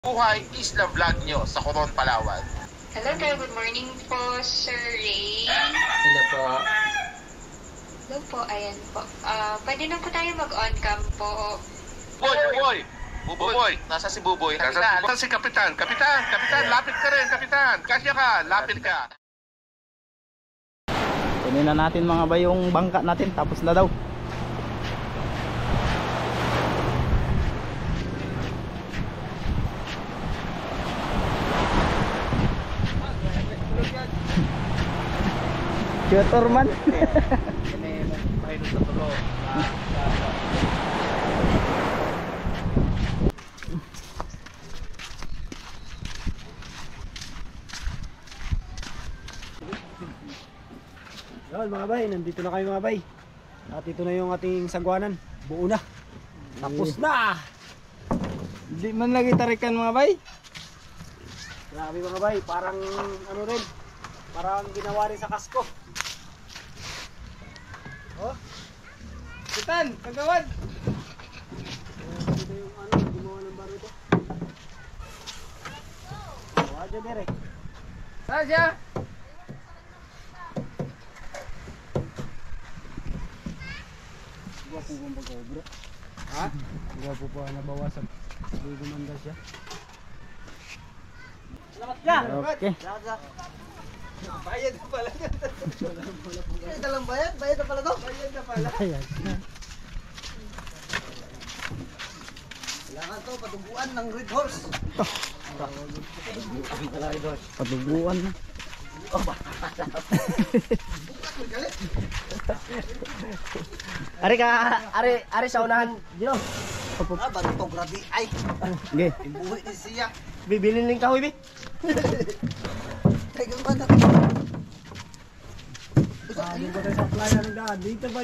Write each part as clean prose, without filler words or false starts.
Buhay Isla Vlog nyo sa Coron, Palawan. Hello there, good morning po, Sir Ray. Hello po. Hello po, ayan po. Pwede na po tayo mag-on cam po. Buboy! Buboy! Nasa si Buboy. Nasa si Kapitan. Kapitan, lapit ka rin, Kapitan. Kasya ka, lapit ka. Kunin na natin mga bay yung bangka natin, tapos na daw. Shooter man. Yan mga bay, nandito na kayo mga bay. At ito na yung ating sagwanan. Buo na. Tapos na. Di man lagi tarikan mga bay. Grabe mga bay, parang ano rin. Parang ginawa rin sa kasko. Oh, Kapitan, kagawad. ito yung ano, gumawa ng baruto. Wala dyan dire. Saan siya? Gwapo bang pag-obra? Ha? Gwapo pa nabawasan. Hindi gumanda siya. Salamat ka! Okay. Salamat ka! Bayad na pala. Dalang bayad? Bayad na pala to? Bayad na pala. Ayan. Kailangan to, patubuan ng Red Horse. Patubuan na. Ari ka, ari sa unahan, Dino. Bago to, grabe. Ay, Okay. imbuhi din siya. Bibilin lang kahoy, bi. Ay, gano'n ba?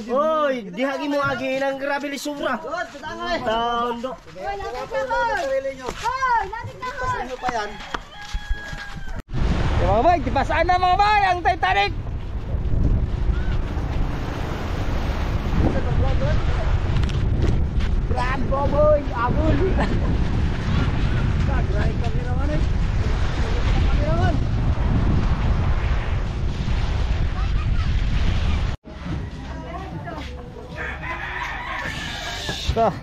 Oy, dihagi mo agi ng grabe lisura. Taundo. Hoy, lapit ka hoy! Lapit ka hoy! Ano pa yan? Mga bay, tipasaan na mga bay ang Titanic. Bravo boy, abul. Kagray kami naman eh. Kami naman. Ito.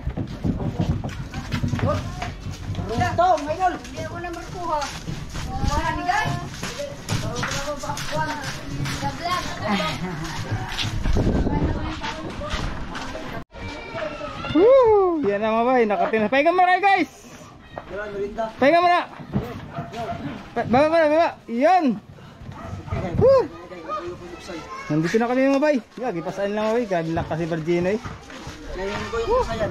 Ito, ngayon. Hindi ako na markuha. Wala ni guys. Sa vlog. Woo! Yan na mga bay, nakatin. Pahinga muna kayo guys. Pahinga muna. Baba muna, baba. Yan. Woo! Nandito na kami mga bay. Gagi, pasaan lang mga bay. Gabi lang kasi Virgino eh. Ngayon ko yung kusayan.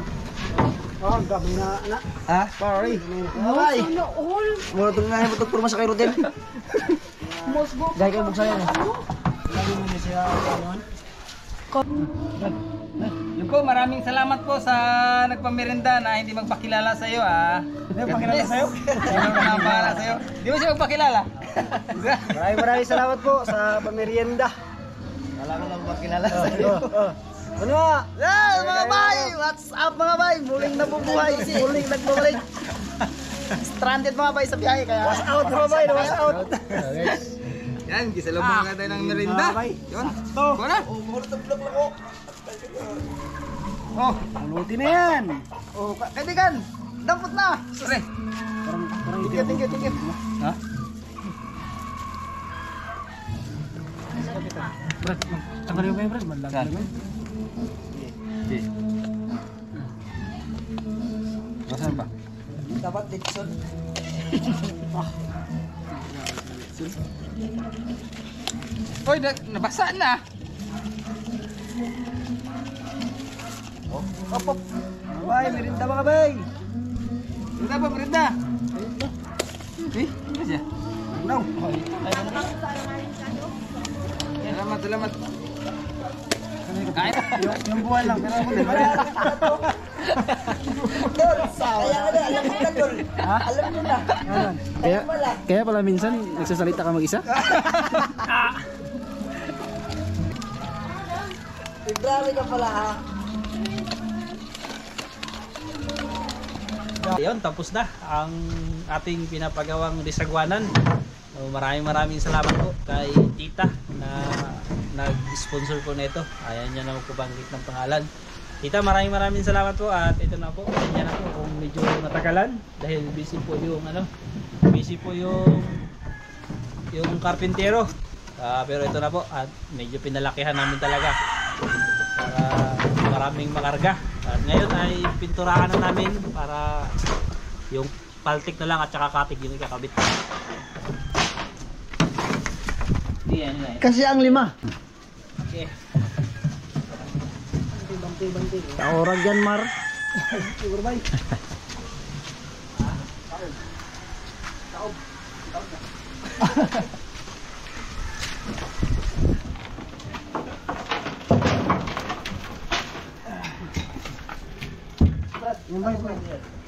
Oh, gabi na na. Ah, sorry. Ay. Mura itong nga yung purma sa kay Rodel. Gaya kayo buksayan eh. Lagi mo niya siya ano. Yun po, maraming salamat po sa nagpamerenda na hindi magpakilala sa iyo ah. Hindi magpakilala sa'yo? Sino na bahala sa iyo? Di mo siya magpakilala? Maraming salamat po sa pamerienda. Wala ko lang magpakilala sa'yo. Ano nga? Yeah, mga bay! What's up mga bay? Muling nabubuhay, muling nagbabalik. Stranded mga bay sa biyahe kaya. Was out mga bay, was out. Yan, gisalubong nga tayo ng merinda. Yun, ko na. Oh, pulutin na yan. Oh, kaibigan, dampot na. Sorry. Thank you. Ha? Brad, tanggalin mo kayo Brad, malag Saan? naman. Okay. Saan pa? Dapat Dixon. Oy, nabasa na. Op. Bay, merinda mga bay. Merinda pa, merinda. Eh, ano siya? No. Salamat. Kain. Yung buwan lang, pero ako din. Dol, kaya ka na, alam mo na Dol. Alam mo na. Kaya pala minsan nagsasalita ka mag-isa? Library ka pala ha. Ayun, tapos na ang ating pinapagawang disagwanan. So, maraming salamat po kay Tita na nag-sponsor po nito. Ayan niya na magpabanggit ng pangalan. Tita, maraming salamat po at ito na po. Ayan na po kung medyo natagalan dahil busy po yung karpintero. Pero ito na po at medyo pinalakihan namin talaga para maraming makarga. At ngayon ay pinturahan na namin para yung paltik na lang at saka katig yung ikakabit. Kasi ang 5. Okay. Taorag yan, Mar.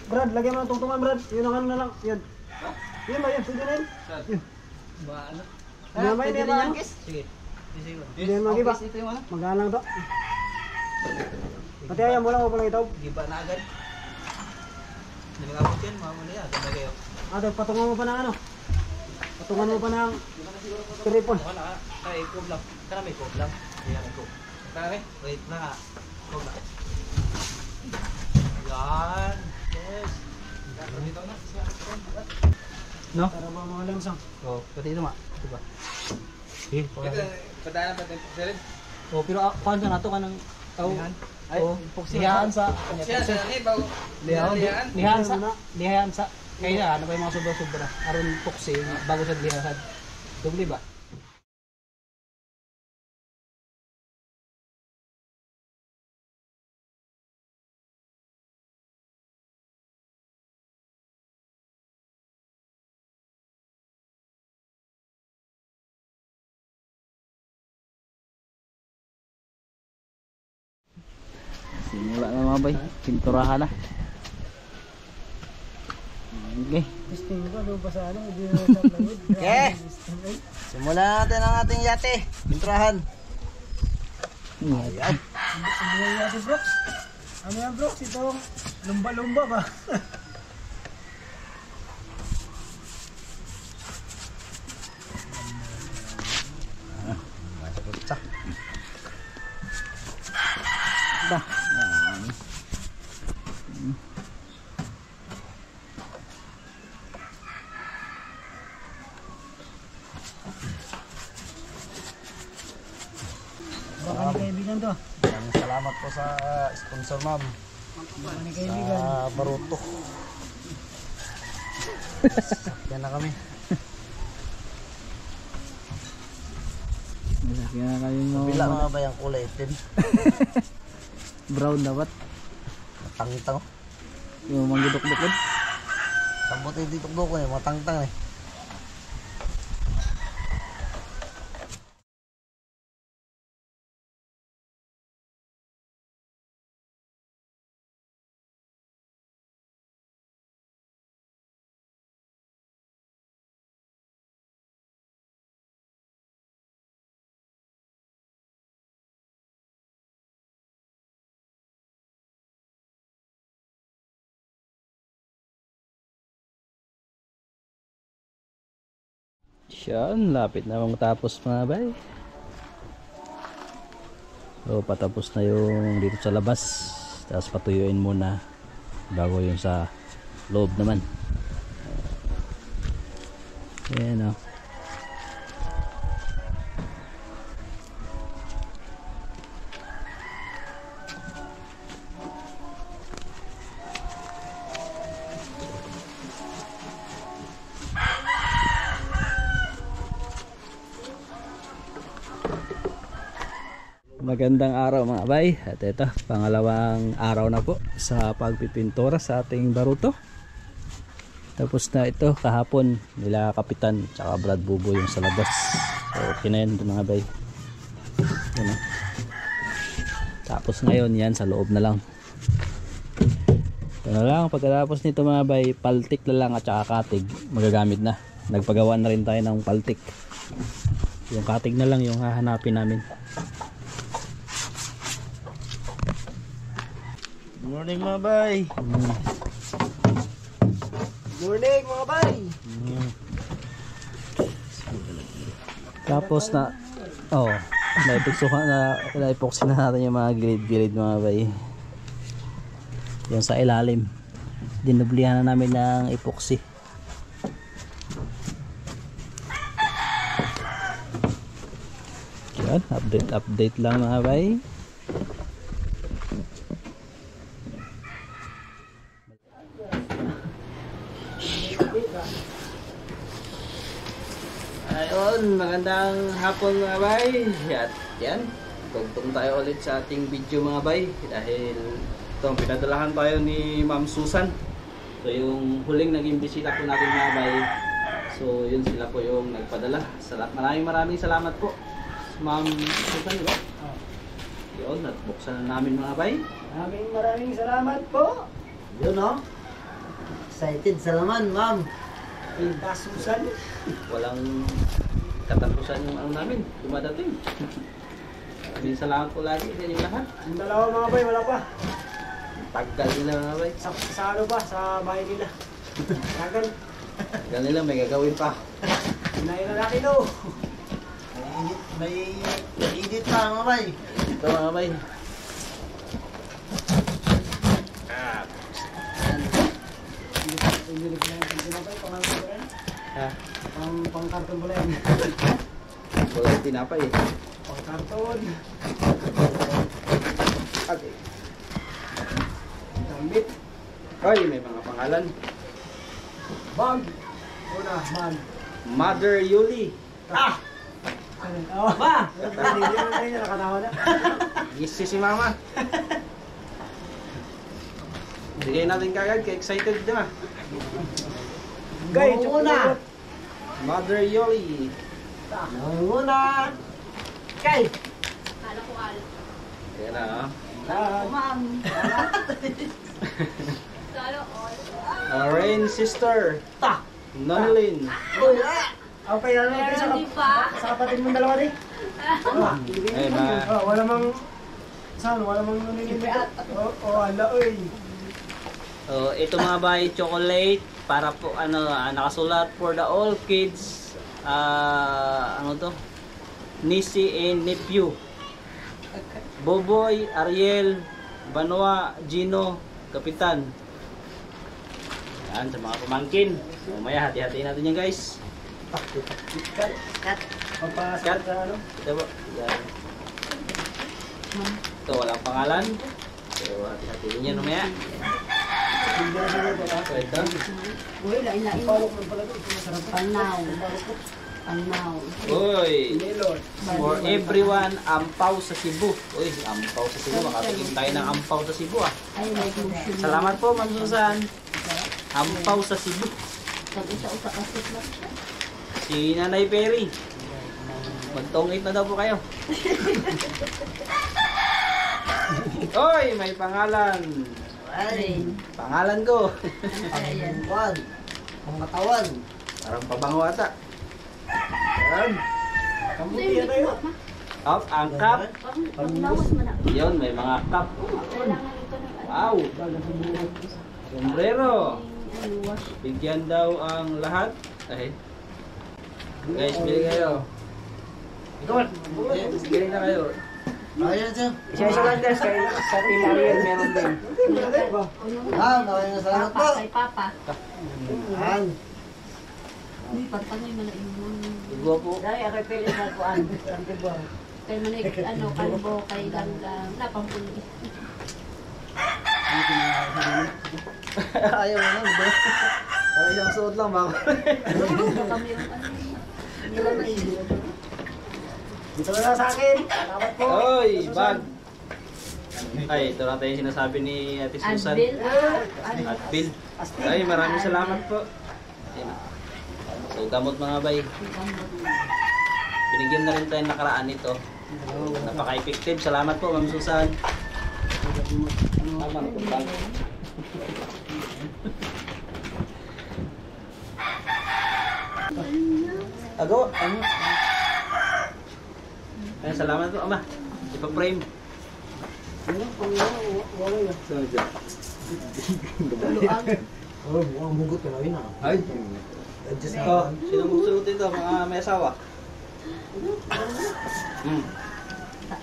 Brad, lagyan mo ng tungtungan, Brad. Yun ang ano na lang. Yun. Yun ba yun? Pwede na yun? Yun. Namay na ba? Sige. Hindi yan magiba. Magalang to. Pati ayaw mo lang o pala ito. Giba na agad. Hindi mag-abot yan, mamamali yan. Sabay kayo. Patungan mo pa ng ano? Patungan mo pa ng tripon. Ay, cob lang. Kana may cob lang. Ayan, cob. Kaya, wait na nga. Cob lang. Yan. Yes. No? Para ba mga langsang? Oh, pati ito ma. Ito ba? Sige. Padaan pa din rin. Oh, pero kuhan ka na to ka ng tao. Ay, Lihaan sa. Lihaan. Lihaan sa. Kaya ano pa yung mga sobra-sobra. Aron puksi bago sa lihaan. Doble ba? Simula na mga bay. Pinturahan na. Okay. Okay. Simulan natin ang ating yate. Pinturahan. Ayan. Ano yan, Brooks? Itong lumba-lumba ba? Dah. Baka ni kaibigan to. Salamat po sa sponsor, ma'am. Baka ni kaibigan. Sa Baruto. Yan na kami. Kaya na kami mo. Bila mga ba yung kulay itim? Brown dapat. Matangtang. Yung mga dukdukod. Sambot yung dukdukod eh, matangtang eh. Siyan, lapit na matapos mga bay. So patapos na yung dito sa labas. Tapos patuyuin muna bago yung sa loob naman. Ayan o. Magandang araw mga bay. At ito, pangalawang araw na po sa pagpipintura sa ating baruto. Tapos na ito kahapon nila Kapitan tsaka Brad Bubo yung sa labas. So okay na yan mga bay. Yan, oh. Tapos ngayon yan sa loob na lang. Ito na lang, pagkatapos nito mga bay, paltik na lang at saka katig magagamit na. Nagpagawa na rin tayo ng paltik. Yung katig na lang yung hahanapin namin. Good morning mga bay. Morning mga bay. Tapos na naipuksin na natin yung mga gilid-gilid mga bay. Yung sa ilalim. Dinublihan na namin ng epoxy. Yan, update lang mga bay. Ayun, magandang hapon mga bay. At yan, tugtong tayo ulit sa ating video mga bay. Dahil ito, pinadalahan tayo ni Ma'am Susan. So yung huling naging bisita po natin mga bay. So yun, sila po yung nagpadala. Maraming salamat po Ma'am Susan, diba? Yun, at buksan na namin mga bay. Maraming salamat po. Yun o. Excited sa laman, ma'am. Hilda Susan. Walang katapusan yung ano namin, dumadating. Maraming salamat po lagi sa inyong lahat. Yung dalawa mga bay, wala pa. Tagal nila mga bay. Sa ano ba? Sa bahay nila. Tagal. Tagal nila, may gagawin pa. Lalaki no. May edit pa, mga bay. Ito mga bay. Ha? Pang-karton pala yan. Wala yung tinapay eh. Pang-karton. Okay. Damit. Ay, may mga pangalan. Bag. Una, bag. Mother Yuli. Oh, ba? Hindi na niya nakatawa na. Yes si Mama. Bigay natin kagad, excited na. Guys, Una. Mother Yuli. Una. Kay. Ayan na. Rain sister. Nonlin. Okay, ano natin sa kapatid mong dalawa din? Ay, ma. Wala mang... Saan? Wala mang naninibat. Ala, oy. Ito mga bay, chocolate para po nakasulat for the all kids. Ano to? Nisi and nephew. Boboy, Ariel, Banwa, Gino, Kapitan. Yan sa mga pamangkin. Mamaya hati-hatiin natin yan guys. Cut. Papasok sa ano? Ito po. Yan. Ito walang pangalan. So hati-hatiin yan mamaya. So ito. Uy, lain-lain. Panaw. Panaw. Uy, for everyone, ampaw sa Cebu. Uy, ampaw sa Cebu. Makatikim tayo ng ampaw sa Cebu ah. Ay, may motion. Salamat po, Ma'am Susan. Ampaw sa Cebu. Isa-usa kasip lang siya. Si Nanay Perry. Magtongit na daw po kayo. Uy, may pangalan. Ay, Pangalan ko. ayan. Juan. Ang katawan. Parang pabango ata. Yan. Kamuti na tayo. Up, ang cup. Panglawas mo na. Yun, may mga cup. Kailangan ito ng Wow. Sombrero. wash. Bigyan daw ang lahat. Ay. Guys, bili kayo. Bili na kayo. Ayan siya. Isa-isa lang guys. Kaya sa Team Ariel meron din. Maraming salamat po. Kay Papa. Yan. Uy, pagtangoy mo na inyong. Igwa po. Dahil ako pili na po ang kay manig, kalbo, kay langgang, napampuli. Ayaw mo na. Ay, isang suot lang ba? Kami yung Dito na lang sa akin. Salamat po. Oy, bag. Ay, ito na tayo yung sinasabi ni Ate Susan. Adbil. At Bill. Ay, maraming salamat po. Ayun. So, gamot mga bay. Binigyan na rin tayo nakaraan nito. Napaka-effective. Salamat po, Ma'am Susan. Tama na po bag. Agaw, ano? Ay, salamat po, Ama. Ipa-frame. Oh, mukhang hugot ka na yun ah. Ay. Adjust Oh, sino magsulot dito? Mga may asawa.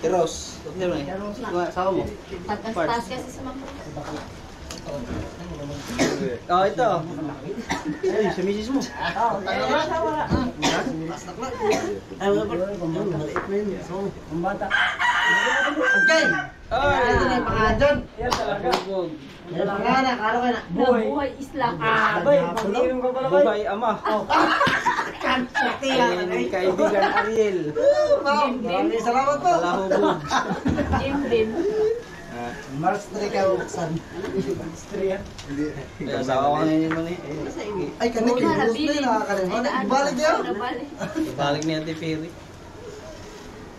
Kiros. Huwag nyo eh. Mga asawa mo. Tagas-tagas kasi sa mga. Oh, ito. Ay, sa misis mo. Ay, wala pa. Maliit na yun. So, ang bata. Again! Ay! Ito na yung pangalan dyan. Bubog. Yan ang pangalan. Kala ko na. Nabuhay isla. Bubay ama. Kaibigan Ariel. Maraming salamat po. Palahubog. Jim Bim. Mars 3 ka buksan. Ay, asawa ko ngayon mo ni. Ay, kanik. Gusto na yung nakakalimutan. Ibalik niyo. Balik ni Ate Piri.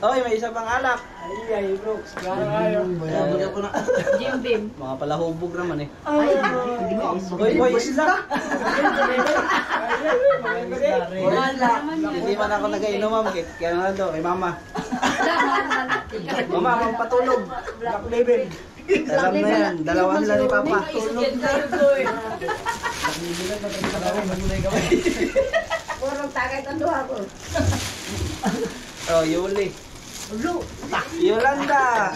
Oy, may isa pang alak. Ay, Brooks. Bayaban ko na. Jim Bim. Mga palahubog naman eh. Ay, Boy, isla. Wala. Hindi man ako nag-inom, ma'am. Kaya nga daw, kay mama. Mama, magpatulog. Black label. Alam na yan, dalawa sila ni Papa. Purong tagay ang duha ko. Oh, Yuli. Yolanda.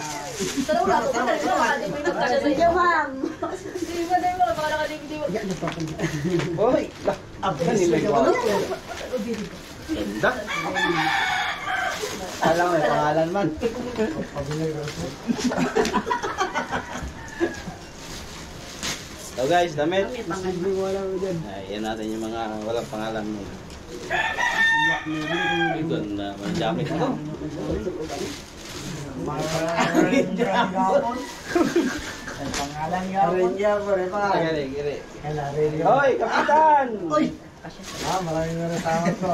Pero wala ko pa rin. Sige, ma'am. Hindi mo na yung mga nakalimutin mo. Oy, kan nila gawa. Ganda. Alam may pangalan man. So guys, damit. Ayan natin yung mga walang pangalan mo. Ito na, mga jacket ko. Pangalan nga po. Arenya po rin pa. Giri. Arenya. Hoy, kapitan! Uy! Maraming salamat po.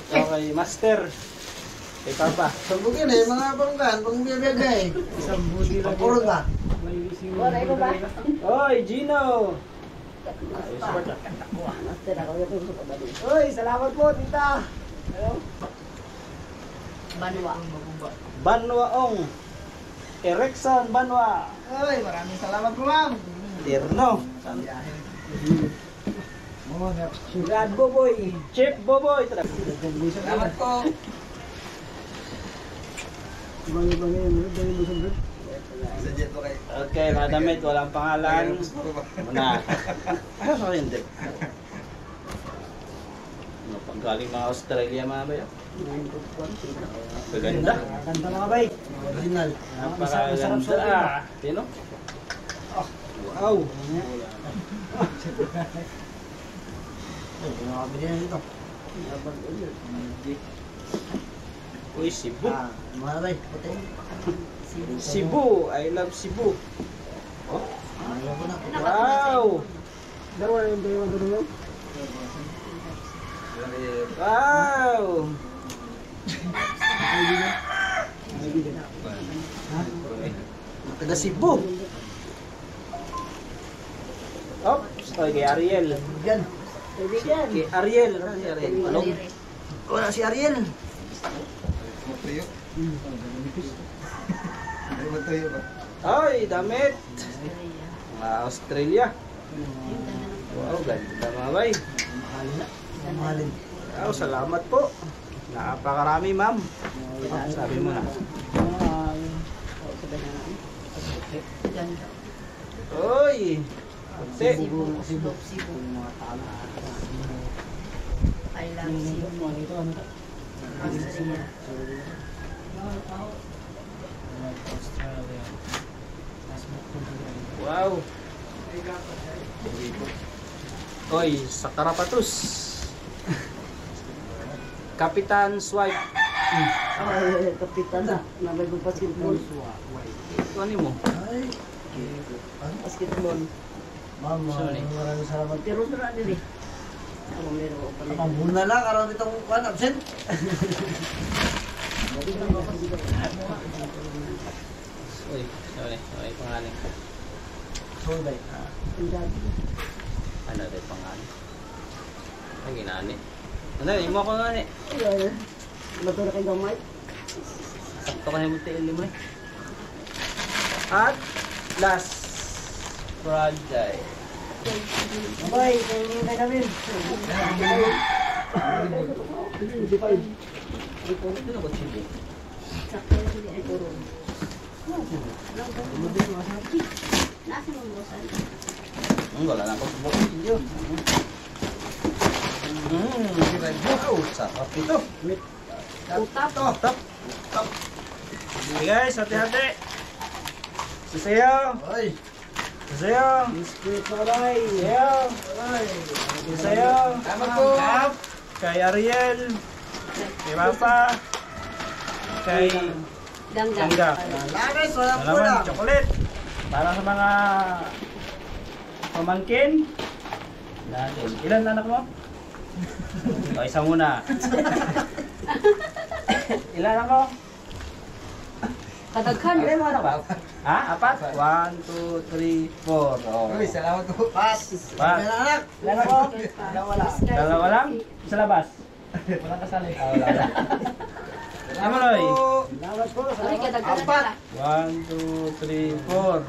Okay, master. Kay Papa. Sambugin eh, mga panggan, pang biyabiyagay. Isang budi lang. Pagpurot ba? Wala ko ba? Hoy, Gino! Uy, salamat po, tita. Banwa. Banwaong. Erekson Banwa. Uy, maraming salamat po, ma'am. Tirno. Brad Boboy. Chip Boboy. Salamat po. Okay, mga damit, walang pangalan. Muna. Ano hindi? Ano, panggaling mga Australia mga bayo? Kaganda. Kanta mga bay. Original. Napakaganda. Sino? Wow. Nakabili na dito. Uy, Cebu. Mga bay, puti. Cebu. I love Cebu. Oh. Ayaw ko na. Wow. Dalawa yung tayo ang tulungan. Wow. Taga Cebu. Oops. Oy, kay Ariel. Yan. Kay Ariel. Si Ariel. Ano? Wala si Ariel. Ay, damit. Mga Australia. Wow, ganda mga bay. Mahalin. Wow, salamat po. Napakarami, ma'am. Sabi mo na. Oy! Ate. I love you. Wow! Oy, sa Karapatos. Kapitan Swipe. Kapitan na. Nabay kong basketball. Ito ano mo? Ay. Basketball. Ma'am, maraming salamat. Pero na rin eh. Ang buna lang, karoon itong absent. Uy, sorry. Okay, pangalan. Solday. Ano ito yung pangalan? Ay, ginani. Ano, imo ko nga ni. Bato na kayo gamay. Sakto ka na yung tiin limo eh. At last, Fragile. Bay, tingin na kami. Nasa mong bosan. Wala na akong subok yun. Sarap ito. Utap. Top. Sige guys, hati-hati. Susayaw. Ay, Susayaw. biskuit na bay. Susayaw. Susayaw. Salamat po. Kap. Kay Ariel. Kay Papa. Kay Gangga. Gangga. Lagas, wala po Salamat, na. chocolate. Para sa mga pamangkin. Natin. Ilan anak mo? O, isa muna. Ilan anak mo? Kadaghan. Ilan mo anak ba? Ha? Apat? 1, 2, 3, 4. Oh. Uy, salamat po. Pas. Pas. Anak. Ilan anak mo? Wala. Dalawa lang? Sa labas? Walang kasali. Wala lang. Ano Loy? Salamat po. Ay, kadaghan na Apat. nila. 1, 2, 3, 4.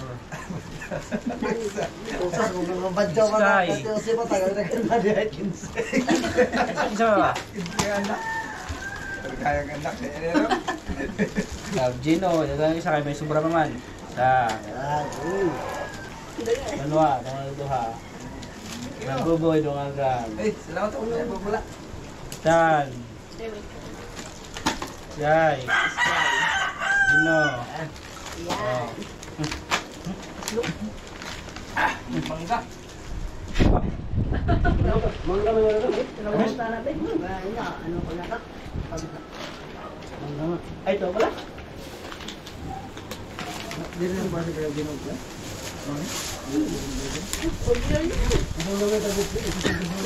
Usas kung mga badyaw ka na. Sky. Kasi mo tagal na kayo na di ay 15. Isa ba? Kaya ganda. Gino, yung isa kayo may sobra naman. Isa. Dalawa, duha. Nagbuboy, dungang gang. Ay, salamat po. Bubula. Tan. Yay. Gino. Yan. Mangga. Mangga mo yun. Pinagusta natin. Ano ko na ka? Ay, ito pala. Hindi rin ba sa kaya ginod ka?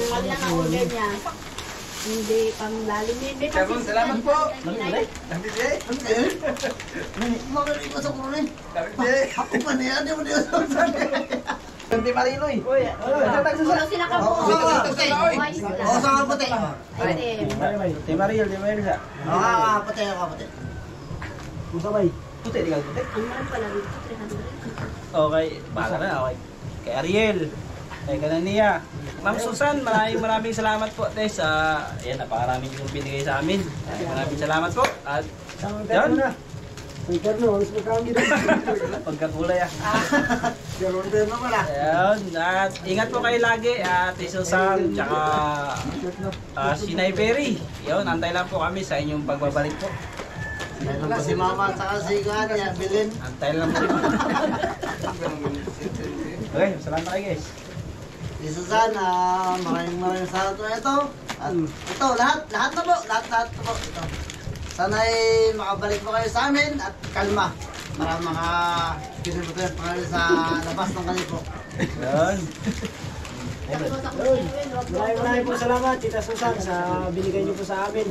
Wala na order niya. Hindi pang lalim. Hindi pa. Kevin, salamat po. Hinay. Magaling ko sa kunin. David. Ako pa niya, di mo niya sa Hindi Mariloy. Uy, Kulo sila ka po. Oo, sa mga puti. Item. Tim Ariel, di ba yun isa? Puti ako, puti. Musabay. Puti, di ka puti. Ang mahal pala dito. 300. Okay, bahala na. Okay. Kay Ariel. Kay Kanania. Ma'am Susan, maraming salamat po tayo sa... Ayan, napakarami yung binigay sa amin. Maraming salamat po. At yan. Ang terno, ang smakang gito. Pagkakulay ah. Galon din naman ah. Ayan. At ingat po kayo lagi. At Susan, tsaka Sinay Berry. Yun, antay lang po kami sa inyong pagbabalik po. Meron pa si Mama at saka si Gania, Bilin. Antay lang po. Okay, salamat kayo guys. Si Susan, maraming salamat po ito. At ito, lahat na po. Lahat na po. Ito. Sana'y makabalik po kayo sa amin at kalma. Para makakisibutin pa kayo sa labas ng kanipo. Yun. Maraming po salamat, Tita Susan, sa binigay niyo po sa amin.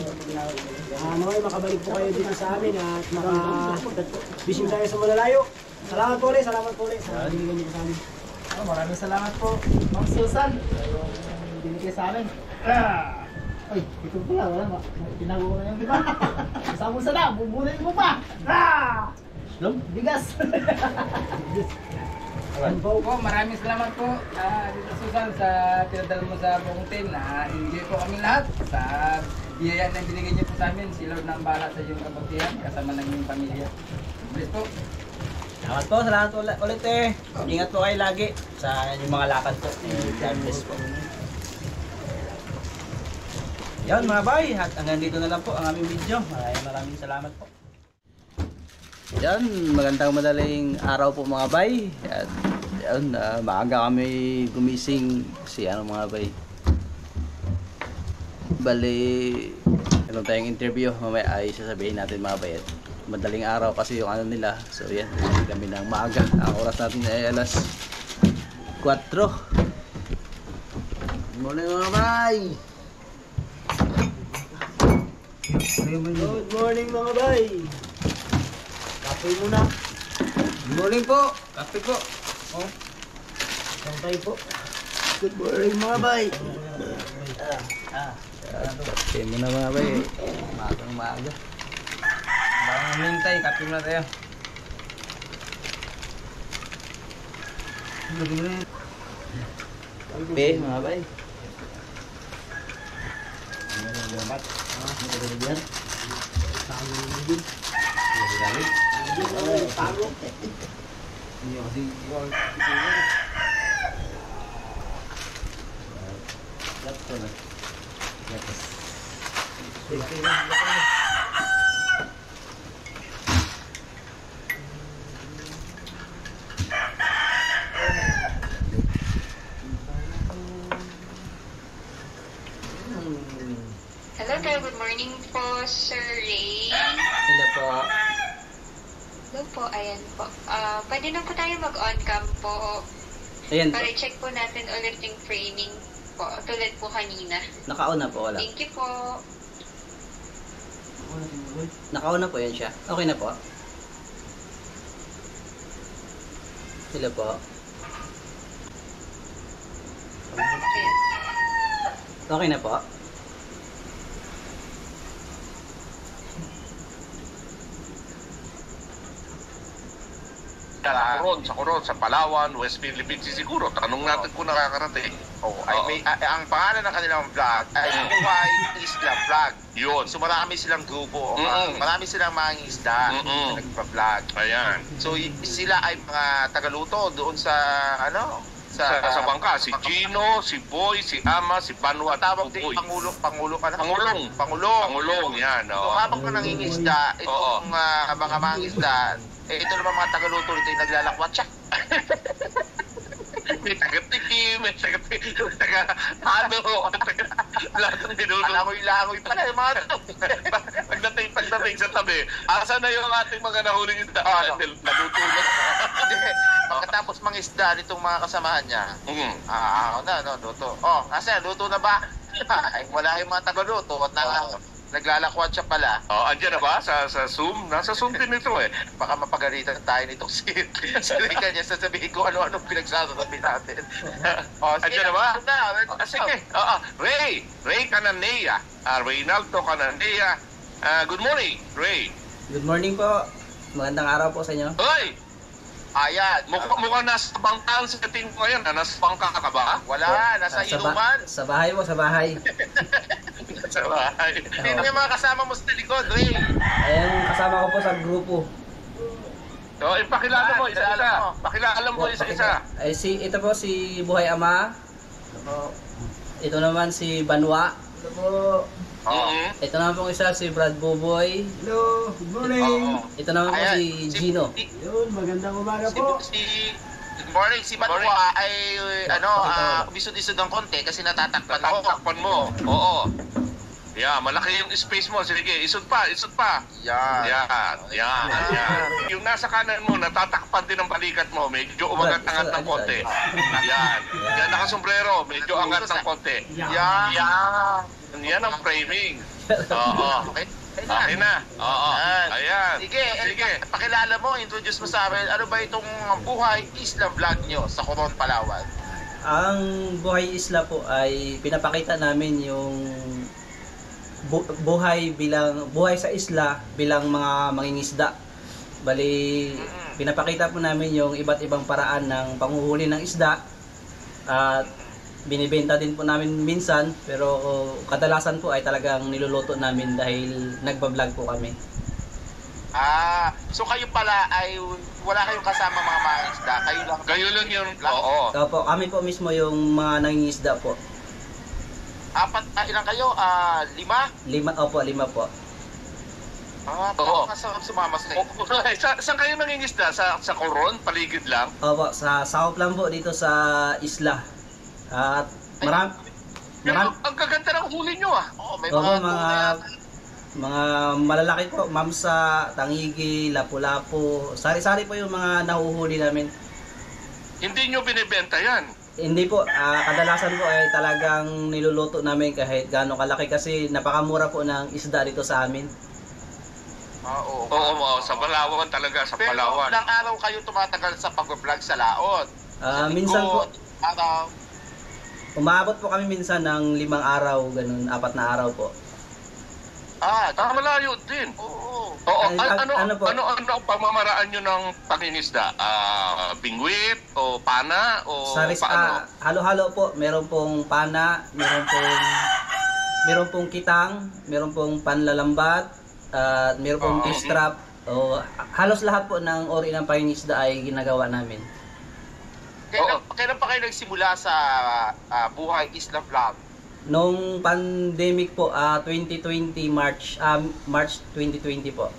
Naway makabalik po kayo dito sa amin at makabising tayo sa malalayo. Salamat po ulit sa binigay niyo po sa amin. Maraming salamat po, Ma'am Susan. Binigay sa amin. Ay, ito pala, wala ba? Tinago ko na yung iba. Kasama sa na, bubulin mo pa. Bigas. Po, maraming salamat po Dito Susan sa pinadala mo sa buong team na enjoy po kami lahat sa biyaya na binigay niyo po sa amin. Si Lord na ang bahala sa iyong kabutihan kasama ng iyong pamilya. Bless po. Salamat ulit eh. Ingat po kayo lagi sa inyong mga lakad po. God bless po. Yan mga bay, at hanggang dito na lang po ang aming video. Maraming salamat po. Yan, magandang madaling araw po mga bay. At yan, maaga kami gumising kasi mga bay. Bali, meron tayong interview. Mamaya ay sasabihin natin mga bay. At madaling araw kasi yung nila. So yan, kami ng maaga. Ang oras natin ay alas 4. Good morning mga bay! Good morning mga bay! Kapoy muna. Good morning po. Kape po. Oh. Kapoy po. Good morning mga bay! Kape muna mga bay. Maagang maaga. Bang mintay, kape muna tayo. Be, mga bay. Hello there, good morning po, Sir Ray. Hello po. Hello po, ayan po. Pwede na po tayo mag-on cam po. Ayan po. Para check po natin ulit yung framing po, tulad po kanina. Nakauna po, wala. Thank you po. Nakauna po yan siya. Okay na po. Hello po. Ayan. Okay na po. Sa Coron, sa Palawan, West Philippines siguro. Tanong natin kung nakakarating. Ang pangalan ng kanilang vlog ay Buhay Isla Vlog. Yun. So marami silang grupo, Mm-mm. marami silang mga isda Mm-mm. na nagpa-vlog. Ayan. So sila ay mga tagaluto doon sa Sa bangka, si Gino, si Boy, si Ama, si Banwa, tawag din Boy. Pangulo ka na. Pangulong. Pangulong. Pangulong, yan. So Oh. habang ka nangingisda, itong mga mangingisda, ito naman mga tagaluto nito yung naglalakwatsa. May taga-tikim, may taga-ano, lahat ng niluto. Langoy-langoy pala yung mga ito. Pagdating sa tabi, asa na yung ating mga nahuling isda? Naluto na. Pagkatapos mangisda nitong mga kasamahan niya, ako na, luto. Kasi luto na ba? Ay, wala yung mga tagaluto at naglalakwat siya pala. Andyan na ba? Sa Zoom? Nasa Zoom din ito eh. Baka mapagalitan tayo nitong salika niya, sasabihin ko ano-ano pinagsasabi natin. Andyan na ba? Sige. Ray Cananea. Reynaldo Cananea. Good morning, Ray. Good morning po. Magandang araw po sa inyo. Hoy! Ayan. Mukhang nasa bangkaan sa tingin ko ngayon. Nasa bangka ka ba? Wala, nasa inuman. Sa bahay po, sa bahay. Sa bahay. Sino yung mga kasama mo sa likod, Ray? Ayan, kasama ko po sa grupo. So, ipakilala mo isa-isa. Pakilala mo isa-isa. Ay, ito po si Buhay Ama. Ito naman si Banwa. Ito naman po isa si Brad Boboy. Hello, good morning. Ito naman po Ayan, si Gino. Yun, magandang umaga po. Good morning. Si Manwa ay umisod-isod ng konti kasi natatakpan ako. Tatakpan mo. Oo. Yeah, malaki yung space mo. Sige, isod pa. Yan. Yan. Yung nasa kanan mo, natatakpan din ang balikat mo. Medyo umangat-angat ng konti. Yan. Yan nakasombrero. Medyo angat ng konti. Yan. Yan ang framing. Oo. Okay na. Oo. Ayan. Sige. Pakilala mo, introduce mo sa amin, ano ba itong Buhay Isla Vlog nyo sa Coron, Palawan? Ang Buhay Isla po ay pinapakita namin yung buhay sa isla bilang mga mangingisda. Bali, pinapakita po namin yung iba't ibang paraan ng panghuhuli ng isda at binibenta din po namin minsan, pero kadalasan po ay talagang niluluto namin dahil nagba-vlog po kami. So kayo pala ay wala kayong kasama mga mangingisda, Kayo lang yung... Oo. Opo, kami po mismo yung mga nangingisda po. Ilan kayo? 5? 5 po. Oo. Kasama sumama sa kayo. Saan kayo nangingisda? Sa Coron? Paligid lang? Opo, sa South lang po dito sa isla. At Ang kaganda ng huli nyo May opo, mga mga malalaki po, mamsa, tangigi, lapu-lapu. Sari-sari po yung mga nahuhuli namin. Hindi nyo binibenta yan. Hindi po, kadalasan po ay talagang niluluto namin kahit gaano kalaki kasi napakamura po ng isda dito sa amin. Oo, sa Palawan talaga, sa Pero Palawan. ilang araw kayo tumatagal sa pag-vlog sa laot? Minsan po, Araw. umabot po kami minsan ng 5 araw, ganun, 4 na araw po. Malayo din. Oo. Oo, Ano po? ano ang pamamaraan nyo ng pangingisda? Bingwit o pana o paano? Halo-halo po. Meron pong pana, meron pong kitang, meron pong panlalambat, at meron pong strap. Halos lahat po ng ori ng pangingisda ay ginagawa namin. Kailan pa kayo nagsimula sa Buhay Isla Vlog? Nung pandemic po, 2020 March 2020 po.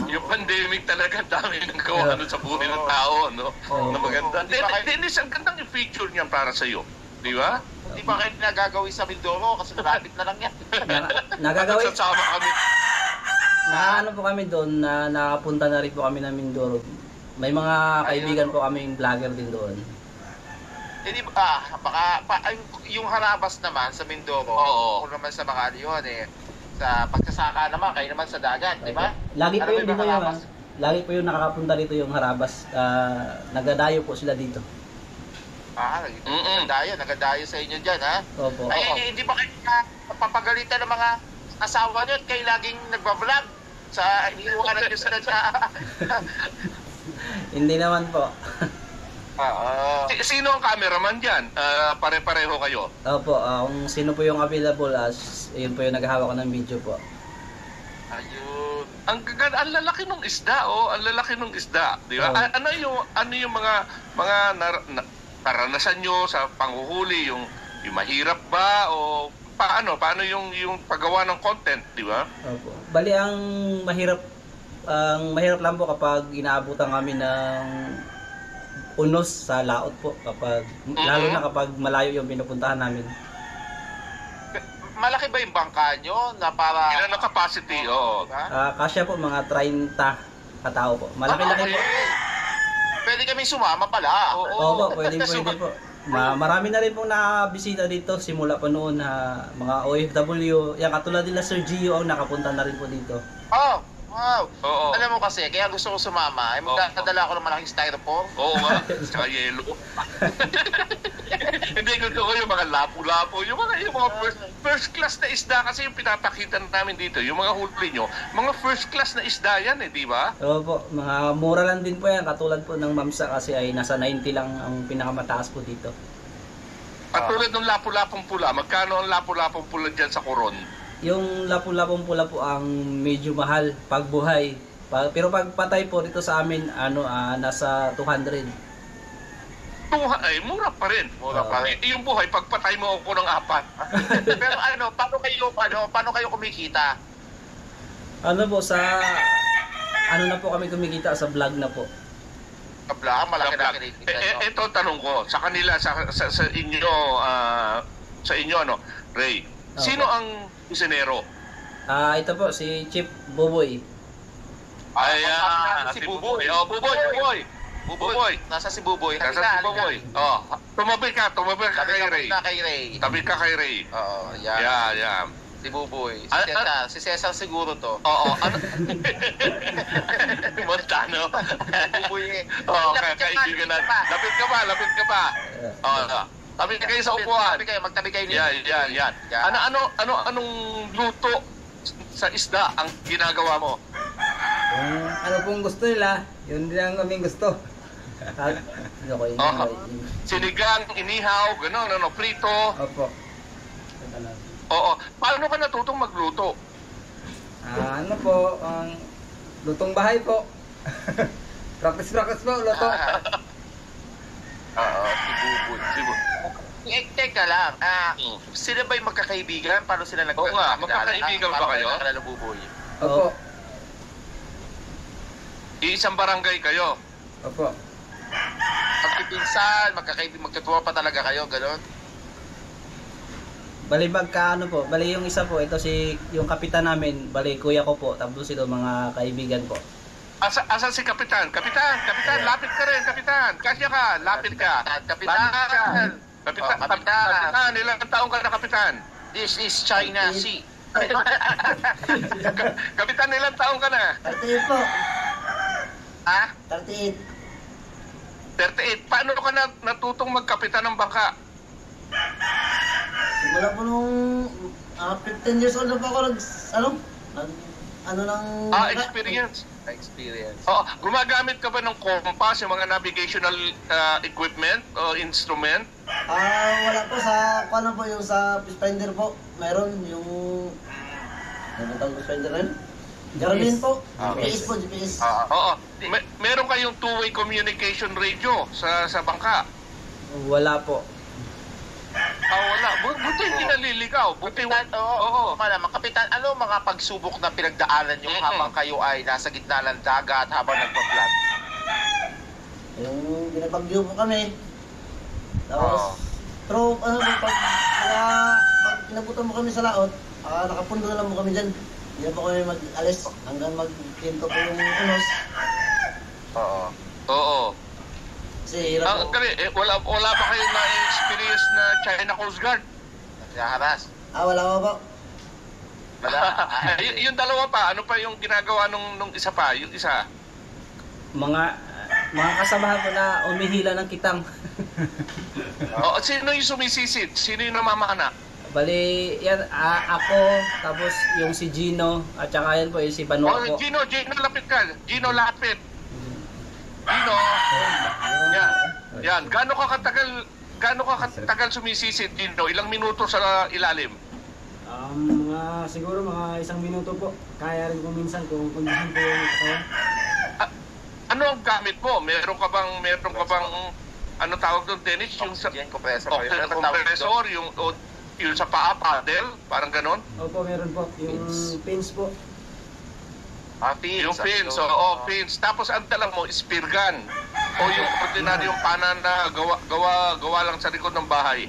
Yung pandemic talaga dami ng gawa sa buhay ng tao, no? Na maganda. Dennis, ang gandang i-feature niyan para sa iyo, di ba? Hindi pa kayo nagagawin sa Mindoro kasi malapit na lang yan. Nagagawin. Sasama kami. Ano po kami doon, nakapunta na rin po kami ng Mindoro. May mga kaibigan po kaming vlogger din doon. Hindi yung harabas naman sa Mindoro, kung naman sa Makati yun sa pagsasaka naman, kayo naman sa dagat, di ba? Lagi po yun dito lagi po yung nakakapunta dito yung harabas. Nagadayo po sila dito. Nagadayo sa inyo dyan, ha? Opo. Ay, hindi ba kayo papagalitan ng mga asawa nyo at kayo laging nagbablog sa iniwanan nyo sa Hindi naman po. Sino ang cameraman dyan? Pare-pareho kayo? Opo, kung sino po yung available, yun po yung naghahawak ng video po. Ayun. Ang lalaki ng isda, ang lalaki ng isda, di ba? Ano yung mga karanasan nyo sa panghuhuli, yung mahirap ba o paano yung paggawa ng content, di ba? Opo. Bali ang mahirap lang po kapag inaabutan kami ng unos sa laot po, lalo na kapag malayo yung pinupuntahan namin. Malaki ba yung bangka nyo na para... Ilan ang capacity, Kasya po mga 30 katao po. Malaki-laki po. Pwede kami sumama pala. Opo, pwede po. Marami na rin pong nakabisita dito simula pa noon na mga OFW. Yan, katulad nila Sir Gio ang nakapunta na rin po dito. Wow. Alam mo kasi, kaya gusto ko sumama, magdadala ako ng malaking styrofoam. Oo nga, tsaka yelo. Hindi, gusto ko yung mga lapu-lapu, yung mga first class na isda kasi yung pinapakita namin dito, yung mga huli nyo, mga first class na isda yan di ba? Opo, mga mura lang din po yan, katulad po ng mamsa kasi ay nasa 90 lang ang pinakamataas po dito. Katulad ng lapu-lapong pula, magkano ang lapu-lapong pula dyan sa Coron? Yung lapu-lapong pula po ang medyo mahal pag buhay. Pero pag patay po dito sa amin, nasa 200. Ay, mura pa rin. Yung buhay, pag patay mo ako ng 4. Pero paano kayo kumikita? Na po kami kumikita sa vlog na po. Malaki na kinikita nyo. Ito tanong ko, sa kanila, sa inyo, Ray, sino ang kusinero? Ito po, si Chief Buboy. Si Buboy. Buboy. Nasa si Buboy. Tumabi ka kay Ray. Tabi ka kay Ray. Oo, yan. Yan. Si Buboy. Si Cesar siguro to. Oo. Montano. Buboy Kaibigan natin. Lapit ka pa. Tabi kayo sa upuan. Magtabi kayo. Yan. Anong luto sa isda ang ginagawa mo? Ano pong gusto nila, yun din ang aming gusto. Sinigang, inihaw, gano'n, prito. Opo. Oo. Paano ka natutong magluto? Lutong bahay po. Practice po, luto. Si Buboy. Teka lang, sila ba yung magkakaibigan? Paano sila Oo nga, magkakaibigan ba kayo? Paano Buboy? Opo. Iisang barangay kayo? Opo. Magpipinsan, magkatuwa pa talaga kayo, gano'n? Bali bali yung isa po, ito yung kapitan namin, bali kuya ko po, tapos ito mga kaibigan po. Asan si Kapitan? Kapitan, lapit ka rin, Kapitan. Kasya ka, lapit ka. Kapitan, ilang taong ka na, Kapitan? This is China Sea. Kapitan, ilang taong ka na? 38 po. 38. Paano ka natutong magkapitan ng bangka? Simula po nung 15 years old na po ako ano ng... Experience. Experience. Oh, gumagamit ka ba ng compass, yung mga navigational equipment o instrument? Wala po sa, ano po, yung sa Finder po. Meron yung... Ano tawag Finder rin? Garmin po. GPS po, GPS. Oo. Meron kayong two-way communication radio sa bangka? Wala po. Wala. Buti hindi naliligaw. Kapitan, oo. Malaman, Kapitan, ano mga pagsubok na pinagdaanan nyo habang kayo ay nasa gitna ng dagat habang nagpa-vlog? Yung binabagyo po kami. Tapos, pero ano po, pag pinabutan mo kami sa laot, nakapundo na lang mo kami dyan. Hindi na po kami mag-alis hanggang mag-pinto po yung unos. Oo. Kasi hirap po. Wala ba kayong na-experience na China Coast Guard? Naghaharas. Wala po. Wala. Yung dalawa pa, ano pa yung ginagawa nung isa pa? Yung isa? Mga kasamahan ko na umihila ng kitang. Sino yung sumisisid? Sino yung namamana? Bali, yan, ako, tapos yung si Gino, at saka yan po yung si Banuco. Gino, lapit ka. Gino, lapit. Gino. Yan. Gaano ka katagal sumisisid, Gino? Ilang minuto sa ilalim? Siguro mga 1 minuto po. Kaya rin kung minsan kung kondisyon po yung katawan. Ano ang gamit mo? Meron ka bang ano tawag doon, Dennis? Yung Oxygen compressor. compressor, yung sa paa, paddle, parang ganon? Opo, meron po. Yung pins po. Pins. Yung pins, pins. Tapos ang dala mo, spear gun. O yung ordinaryong pana na gawa lang sa likod ng bahay.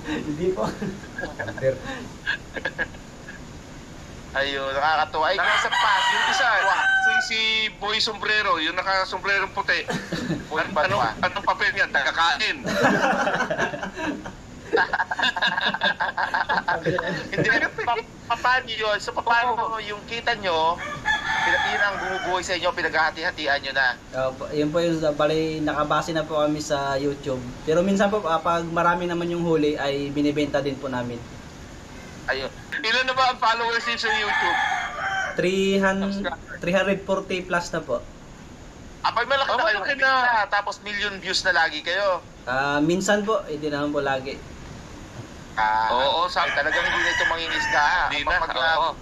Hindi po. Ayun, nakakatuwa. Ay, nasa pass. Yung isa, si Boy Sombrero, yung naka-sombrerong puti. Anong papel niya? Tagakain. Hindi paano yun? So paano yung kita nyo, pinang bumubuhay sa inyo, pinaghahati-hatian nyo na? Yun po yung bali nakabase na po kami sa YouTube. Pero minsan po pag marami naman yung huli ay binibenta din po namin. Ayun. Ilan na ba ang followers niyo sa YouTube? 340 plus na po. Pag malaki na kayo na, tapos million views na lagi kayo. Minsan po, hindi naman po lagi. Talagang hindi na ito mangingisda.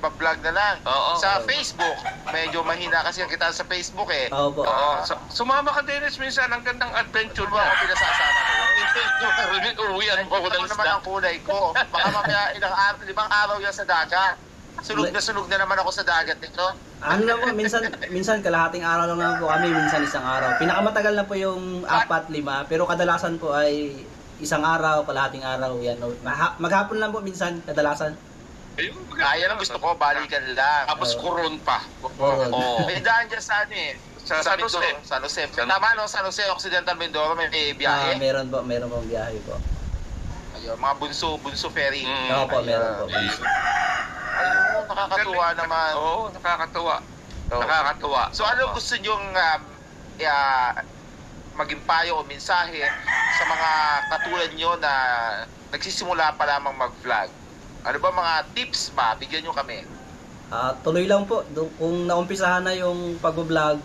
Mag-vlog na lang. Sa Facebook, medyo mahina kasi ang kita sa Facebook eh. Oo. Sumama ka, Dennis, minsan. Ang gandang adventure mo. Ako pinasasama ko. Uwian mo Ano naman ang kulay ko? Baka mamaya 5 araw yan sa dagat. Sunog na naman ako sa dagat nito. Ano na po, minsan kalahating araw lang naman po kami, minsan isang araw. Pinakamatagal na po yung 4-5, pero kadalasan po ay isang araw, kalahating araw, yan. Maghapon lang po minsan, kadalasan. Yan ang gusto ko, balikan lang. Tapos Coron pa. May daan dyan sa ano eh. Sa San Jose. Tama no, San Jose, Occidental Mindoro, may biyahe. Meron po biyahe po. Ayun, mga bunso ferry. Oo po, meron po. Ayun, nakakatuwa naman. Oo, nakakatuwa. So ano gusto nyong maging payo o mensahe sa mga katulad nyo na nagsisimula pa lamang mag-vlog? Ano ba mga tips ba? Bigyan nyo kami. Tuloy lang po. Kung naumpisahan na yung pag-vlog,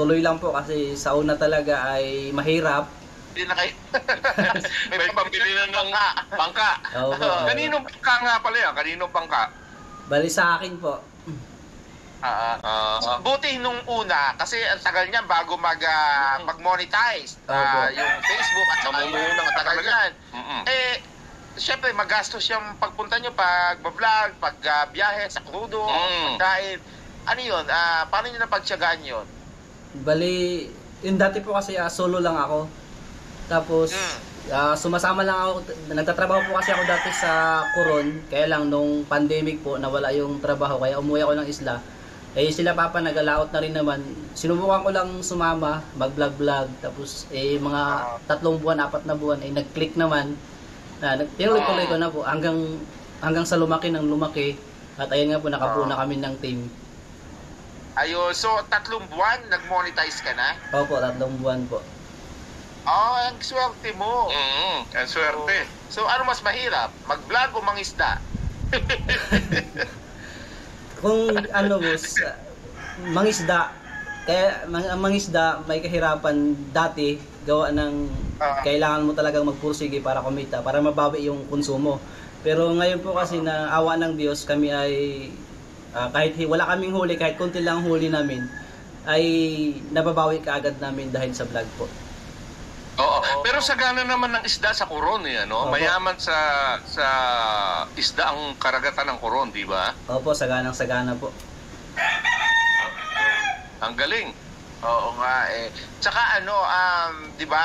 tuloy lang po kasi sa una talaga ay mahirap. Hindi na kayo. May pambili na ng bangka. Kaninong bangka nga pala yan? Kaninong bangka? Bali sa akin po. Buti nung una, kasi ang tagal niyan bago mag-monetize yung Facebook at saka yung unang tagal niyan. Siyempre magastos yung pagpunta nyo pag-vlog, pag-biyahe sa crudo, pagkain. Ano yun? Paano nyo napagtyagaan yun? Bali, yung dati po kasi solo lang ako. Tapos, sumasama lang ako, nagtatrabaho po kasi ako dati sa Coron. Kaya lang nung pandemic po, nawala yung trabaho, kaya umuwi ako ng isla. Eh sila papa nag-alaot na rin naman. Sinubukan ko lang sumama, mag-vlog-vlog. Tapos mga 3 buwan, 4 na buwan, ay nag-click naman. Tinuloy-tuloy ko na po hanggang sa lumaki ng lumaki. At ayun nga po, nakabuo na kami ng team. Ayun, so 3 buwan, nag-monetize ka na? Opo, 3 buwan po. Ang swerte mo. Ang swerte. So ano mas mahirap? Mag-vlog o mangisda? kung ano boss, mangisda, kaya ang mangisda may kahirapan dati gawa ng kailangan mo talagang magpursige para kumita, para mabawi yung konsumo. Pero ngayon po kasi na awa ng Diyos, kami ay kahit wala kaming huli, kahit konti lang huli namin, ay nababawi kaagad namin dahil sa vlog po. Oo. Pero sagana naman ng isda sa Coron eh, ano? Opo. Mayaman sa isda ang karagatan ng Coron, di ba? Opo, saganang-sagana po. Ang galing. Oo nga eh. Tsaka ano, di ba,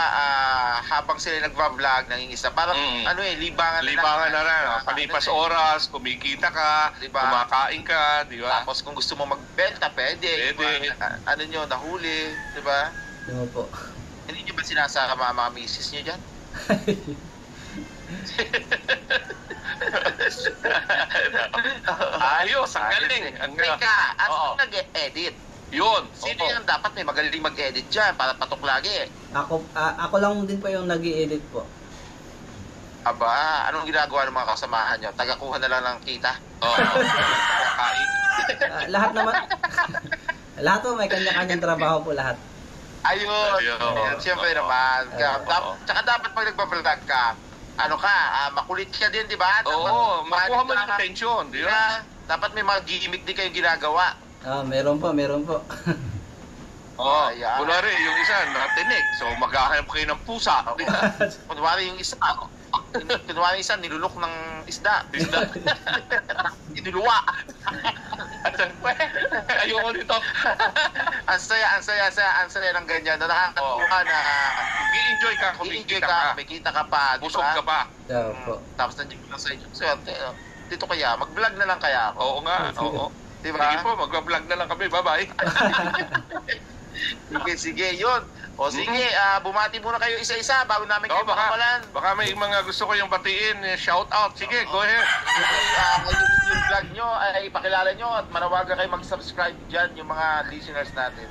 habang sila nagva-vlog, nangingisda, parang ano eh, libangan na rin. Palipas oras, kumikita ka, Diba? kumakain ka, di ba? Tapos kung gusto mo magbenta, pwede. Pwede. Ano nyo, nahuli, di ba? Opo. Hindi nyo ba sinasama mga misis nyo dyan? Ayos, ang galing. Ang galing. Teka, at Oo. nag-edit. Yun. Sino yung dapat may magaling mag-edit dyan para patok lagi eh? Ako lang din po yung nag-i-edit po. Aba, anong ginagawa ng mga kasamahan nyo? Tagakuha na lang ng kita? Oo. Kakain. Lahat naman, lahat po may kanya-kanyang trabaho po lahat. Ayun. Ayun. Siyempre Oo. naman. Oo. Tsaka dapat pag nagbablog ka, ano ka, makulit ka din, di ba? Oo, Dapat- makuha mo yung attention, di ba? Dapat may mga gimmick din kayong ginagawa. Meron po. Oo. Ayan. Kunwari, yung isa, natinig. So, maghahanap kayo ng pusa. Di ba? Kunwari yung isa, nilulok ng isda. Inuluwa. Ayoko nito. Ang saya ng ganyan. Na nakakatuwa na I-enjoy ka, i-enjoy kumikita ka, ka. may kita ka pa. di Busog ba? ka pa. Opo. Tapos nandiyan ka lang sa inyo. Swerte. Dito kaya, mag-vlog na lang kaya ako. Oo nga, oo. Di ba? Sige po, mag-vlog na lang kami. Bye-bye. Sige, yun. O sige, bumati muna kayo isa-isa bago namin kayo makawalan. Baka may mga gusto ko yung batiin, shout out. Sige, go ahead. Yung vlog nyo ay ipakilala nyo at manawagan kayo mag-subscribe dyan yung mga listeners natin.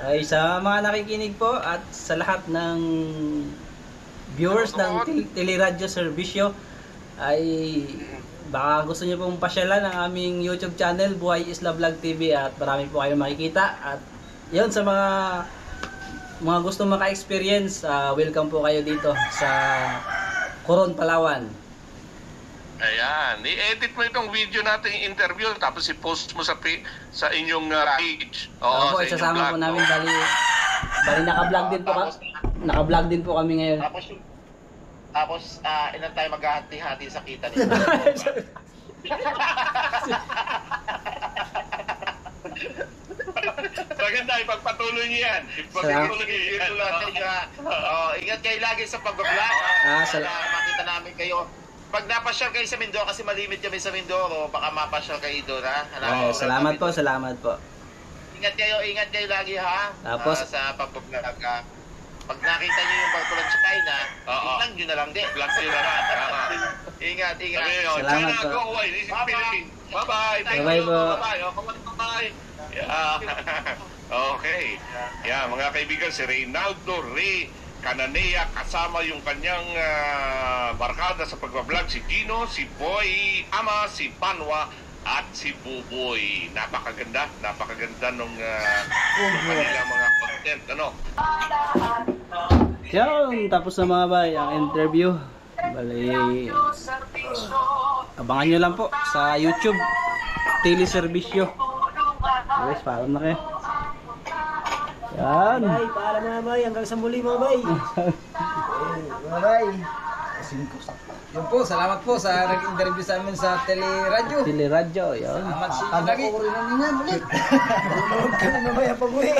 Ay, sa mga nakikinig po at sa lahat ng viewers ng Teleradyo Serbisyo ay baka gusto niyo pong pasyalan ang aming YouTube channel, Buhay Isla Vlog TV, at marami po kayong makikita. At yun, sa mga gusto maka-experience, welcome po kayo dito sa Coron, Palawan. Ayan, i-edit mo itong video nating interview tapos i-post mo sa inyong page. Oo, sa inyong isasama vlog, po namin, no? bali naka-vlog din po kami ngayon. Tapos ilan tayo maghahati-hati sa kita nito. Maganda, ipagpatuloy niyo yan. Ipagpatuloy niyo yan. Ingat kayo lagi sa pag-vlog. Para makita namin kayo. Pag napasyal kayo sa Mindoro, kasi malimit kami sa Mindoro, baka mapasyal kayo doon, ha? Salamat po. Ingat kayo lagi, ha? Tapos, sa pag-vlog, ha? Pag nakita niyo yung barkulad sa China, tingnan niyo na lang din. Vlog niyo na lang. Ingat. Salamat po. Go away. This is Philippines. Bye-bye. Bye-bye po. Bye-bye. Yeah. Okay. Yeah, mga kaibigan, si Reynaldo Ray Cananea kasama yung kanyang barkada sa pagbablog, si Gino, si Boy Ama, si Panwa, at si Buboy. Napakaganda nung kanila mga content, ano? Yan, tapos na mga bay ang interview. Bali, abangan nyo lang po sa YouTube Teleserbisyo. Guys, paalam na kayo. Yan. Bay, paalam na bay. Hanggang sa muli mga bay. Bye-bye. Yun po, salamat po sa nag-interview sa amin sa Teleradyo. Teleradyo, yan. Salamat sa inyo lagi. Huwag ka na mamaya pag-uwi.